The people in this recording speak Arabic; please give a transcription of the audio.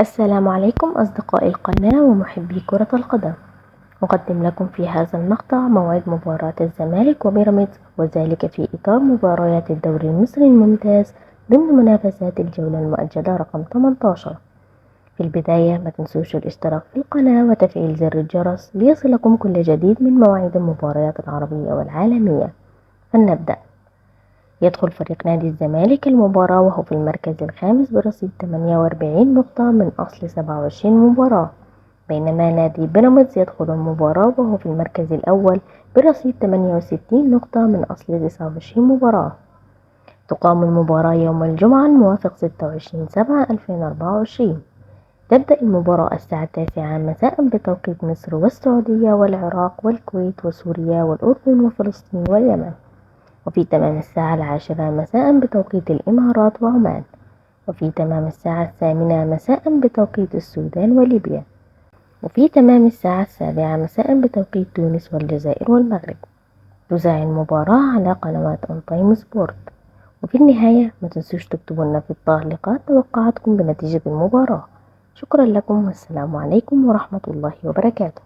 السلام عليكم أصدقاء القناة ومحبي كرة القدم. أقدم لكم في هذا المقطع موعد مباراة الزمالك وبيراميدز، وذلك في إطار مباريات الدوري المصري الممتاز ضمن منافسات الجولة المؤجلة رقم 18. في البداية ما تنسوش الاشتراك في القناة وتفعيل زر الجرس ليصلكم كل جديد من مواعيد المباريات العربية والعالمية. فلنبدأ. يدخل فريق نادي الزمالك المباراة وهو في المركز الخامس برصيد 48 نقطة من أصل 27 مباراة، بينما نادي بيراميدز يدخل المباراة وهو في المركز الأول برصيد 68 نقطة من أصل 29 مباراة. تقام المباراة يوم الجمعة الموافق 26/7/2024. تبدأ المباراة الساعة 9 مساء بتوقيت مصر والسعودية والعراق والكويت وسوريا والأردن وفلسطين واليمن، وفي تمام الساعة 10 مساء بتوقيت الإمارات وعمان، وفي تمام الساعة 8 مساء بتوقيت السودان وليبيا، وفي تمام الساعة 7 مساء بتوقيت تونس والجزائر والمغرب. تذاع المباراة على قنوات أون تايم سبورت. وفي النهاية ما تنسوش تكتبوا لنا في التعليقات توقعاتكم بنتيجة المباراة. شكرا لكم والسلام عليكم ورحمة الله وبركاته.